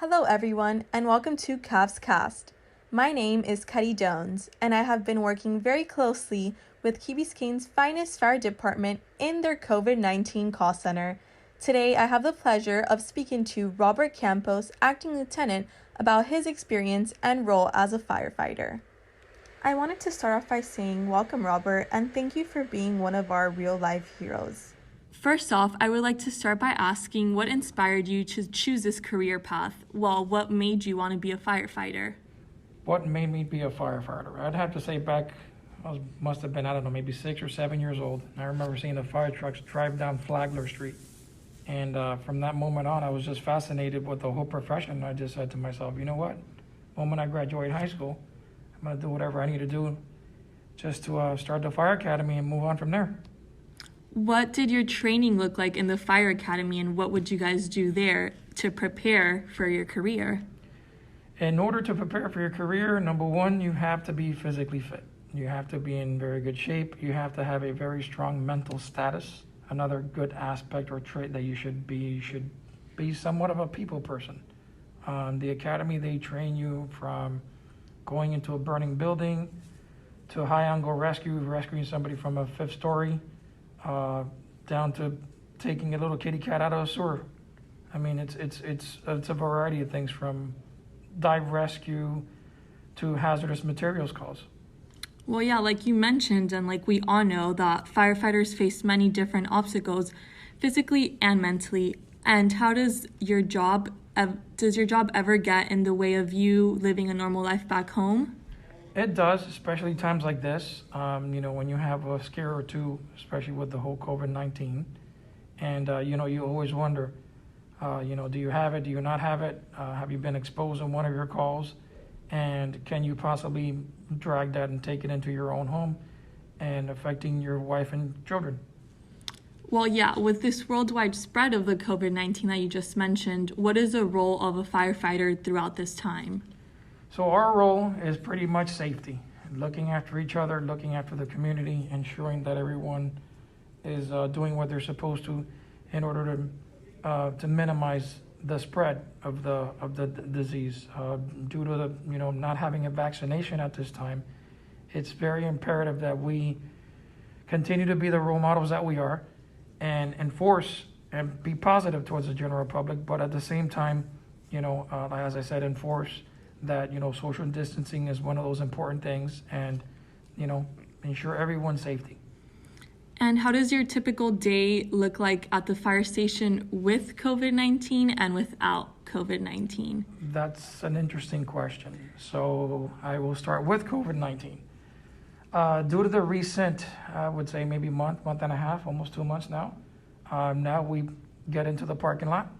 Hello, everyone, and welcome to CavsCast. My name is Cuddy Jones, and I have been working very closely with Key Biscayne's finest fire department in their COVID-19 call center. Today, I have the pleasure of speaking to Robert Campos, acting lieutenant, about his experience and role as a firefighter. I wanted to start off by saying welcome, Robert, and thank you for being one of our real-life heroes. First off, I would like to start by asking what inspired you to choose this career path? Well, what made you want to be a firefighter? What made me be a firefighter? I'd have to say back, must have been, I don't know, maybe 6 or 7 years old. I remember seeing the fire trucks drive down Flagler Street. And from that moment on, I was just fascinated with the whole profession. I just said to myself, you know what? The moment I graduate high school, I'm going to do whatever I need to do just to start the fire academy and move on from there. What did your training look like in the fire academy, and what would you guys do there to prepare for your career? In order to prepare for your career, number one, you have to be physically fit. You have to be in very good shape. You have to have a very strong mental status. Another good aspect or trait that you should be somewhat of a people person. The academy, they train you from going into a burning building to high-angle rescuing somebody from a fifth story, down to taking a little kitty cat out of a sewer. I mean, it's a variety of things, from dive rescue to hazardous materials calls. Well, yeah, like you mentioned, and like we all know, that firefighters face many different obstacles, physically and mentally. And how does your job ever get in the way of you living a normal life back home? It does, especially times like this. When you have a scare or two, especially with the whole COVID-19, and you always wonder, do you have it? Do you not have it? Have you been exposed in one of your calls? And can you possibly drag that and take it into your own home and affecting your wife and children? Well, yeah, with this worldwide spread of the COVID-19 that you just mentioned, what is the role of a firefighter throughout this time? So our role is pretty much safety, looking after each other, looking after the community, ensuring that everyone is doing what they're supposed to in order to minimize the spread of the disease. Due to the not having a vaccination at this time, it's very imperative that we continue to be the role models that we are and enforce and be positive towards the general public, but at the same time, as I said, enforce that social distancing is one of those important things, and ensure everyone's safety. And how does your typical day look like at the fire station with COVID-19 and without COVID-19? That's an interesting question. So I will start with COVID-19. Due to the recent, I would say maybe month and a half, almost 2 months now, now we get into the parking lot.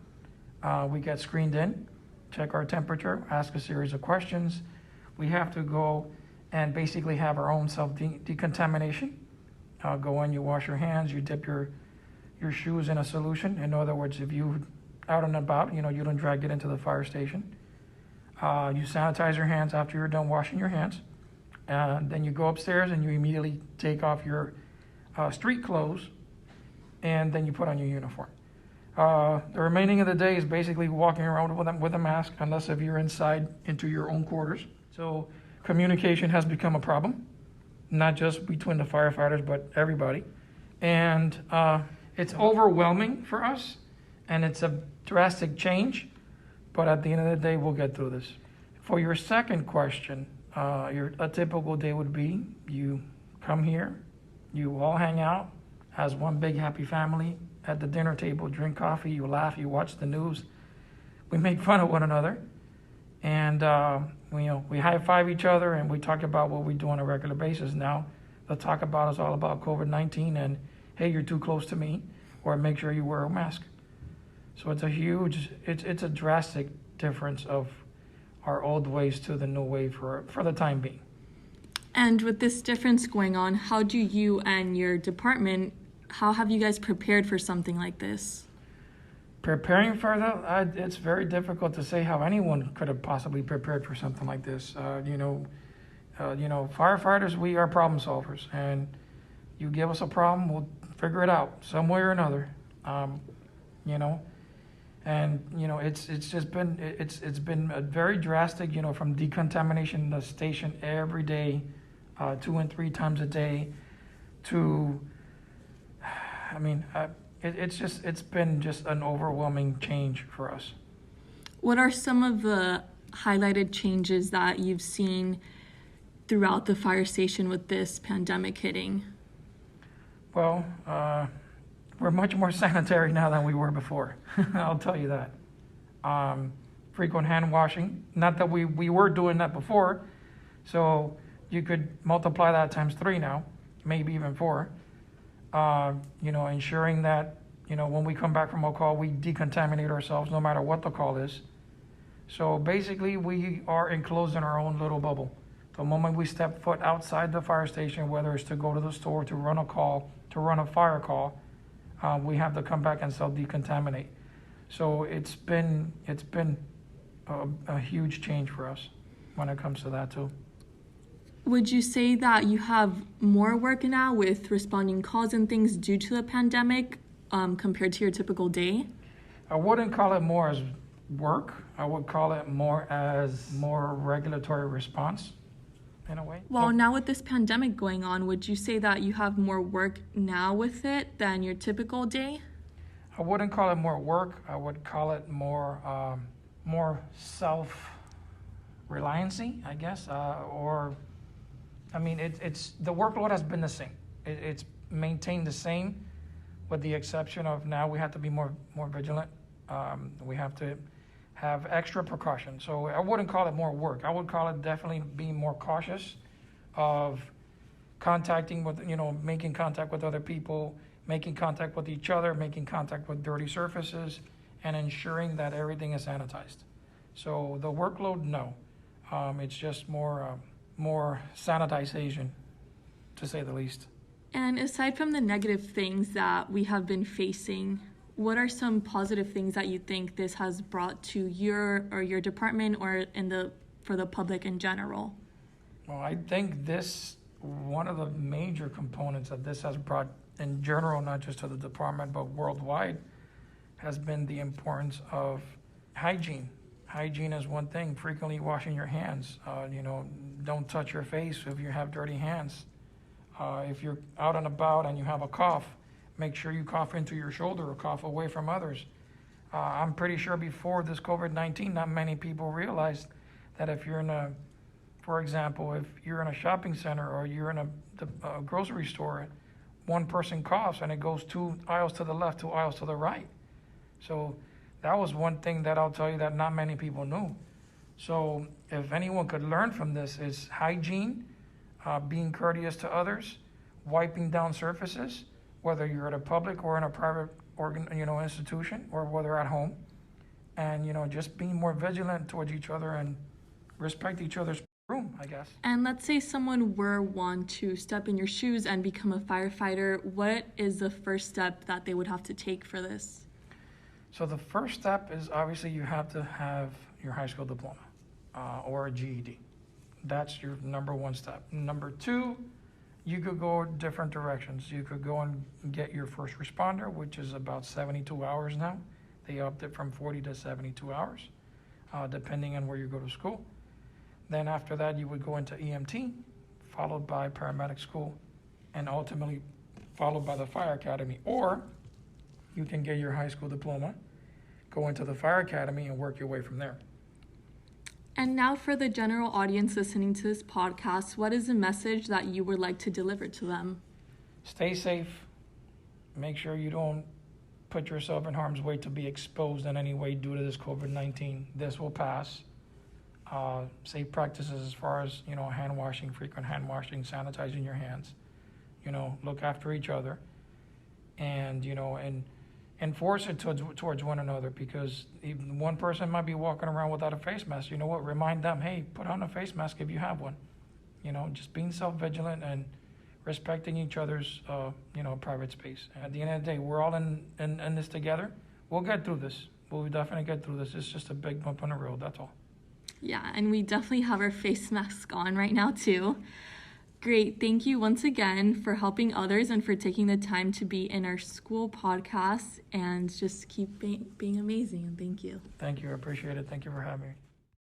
We get screened in, check our temperature, ask a series of questions. We have to go and basically have our own self-decontamination. Go in, you wash your hands, you dip your shoes in a solution. In other words, if you out and about, you don't drag it into the fire station. You sanitize your hands after you're done washing your hands. Then you go upstairs and you immediately take off your street clothes, and then you put on your uniform. The remaining of the day is basically walking around with a mask, unless if you're inside into your own quarters. So communication has become a problem, not just between the firefighters, but everybody. And it's overwhelming for us, and it's a drastic change, but at the end of the day, we'll get through this. For your second question, a typical day would be you come here, you all hang out as one big happy family at the dinner table, drink coffee, you laugh, you watch the news. We make fun of one another, and we high-five each other, and we talk about what we do on a regular basis. Now, the talk about is all about COVID-19 and, hey, you're too close to me, or make sure you wear a mask. So it's a drastic difference of our old ways to the new way for the time being. And with this difference going on, how do you and your department, how have you guys prepared for something like this? Preparing for that, it's very difficult to say how anyone could have possibly prepared for something like this. Firefighters, we are problem solvers, and you give us a problem, we'll figure it out some way or another. And it's been a very drastic, from decontamination in the station every day, 2 and 3 times a day, to, it's been just an overwhelming change for us. What are some of the highlighted changes that you've seen throughout the fire station with this pandemic hitting? Well, we're much more sanitary now than we were before. I'll tell you that. Frequent hand washing. Not that we were doing that before, so you could multiply that times 3 now, maybe even 4. Ensuring that, when we come back from a call, we decontaminate ourselves no matter what the call is. So basically, we are enclosed in our own little bubble. The moment we step foot outside the fire station, whether it's to go to the store, to run a call, to run a fire call, we have to come back and self-decontaminate. So it's been a huge change for us when it comes to that too. Would you say that you have more work now with responding calls and things due to the pandemic compared to your typical day? I wouldn't call it more as work. I would call it more as more regulatory response in a way. Well, now with this pandemic going on, would you say that you have more work now with it than your typical day? I wouldn't call it more work. I would call it more self-reliancy, I guess, it's the workload has been the same. It's maintained the same, with the exception of now we have to be more vigilant. We have to have extra precautions. So I wouldn't call it more work. I would call it definitely being more cautious of contacting with, making contact with other people, making contact with each other, making contact with dirty surfaces, and ensuring that everything is sanitized. So the workload, no. It's just more sanitization, to say the least. And aside from the negative things that we have been facing, what are some positive things that you think this has brought to your department or for the public in general? Well, I think one of the major components that this has brought in general, not just to the department, but worldwide, has been the importance of hygiene. Hygiene is one thing, frequently washing your hands. Don't touch your face if you have dirty hands. If you're out and about and you have a cough, make sure you cough into your shoulder or cough away from others. I'm pretty sure before this COVID-19, not many people realized that if you're for example, if you're in a shopping center or you're in a grocery store, one person coughs and it goes 2 aisles to the left, 2 aisles to the right. So that was one thing that I'll tell you that not many people knew. So if anyone could learn from this, is hygiene, being courteous to others, wiping down surfaces, whether you're at a public or in a private institution, or whether at home, and just being more vigilant towards each other and respect each other's room, I guess. And let's say someone were one to step in your shoes and become a firefighter, what is the first step that they would have to take for this? So the first step is obviously you have to have your high school diploma or a GED. That's your number one step. Number 2, you could go different directions. You could go and get your first responder, which is about 72 hours now. They upped it from 40 to 72 hours, depending on where you go to school. Then after that, you would go into EMT, followed by paramedic school, and ultimately followed by the fire academy. Or you can get your high school diploma, go into the fire academy, and work your way from there. And now for the general audience listening to this podcast, what is the message that you would like to deliver to them? Stay safe. Make sure you don't put yourself in harm's way to be exposed in any way due to this COVID-19. This will pass. Safe practices as far as, hand washing, frequent hand washing, sanitizing your hands. Look after each other. And, and enforce it towards one another, because even one person might be walking around without a face mask. You know what? Remind them, hey, put on a face mask if you have one. Just being self-vigilant and respecting each other's, private space. At the end of the day, we're all in this together. We'll get through this. We'll definitely get through this. It's just a big bump on the road, that's all. Yeah, and we definitely have our face masks on right now too. Great. Thank you once again for helping others and for taking the time to be in our school podcast, and just keep being amazing. And thank you. Thank you. I appreciate it. Thank you for having me.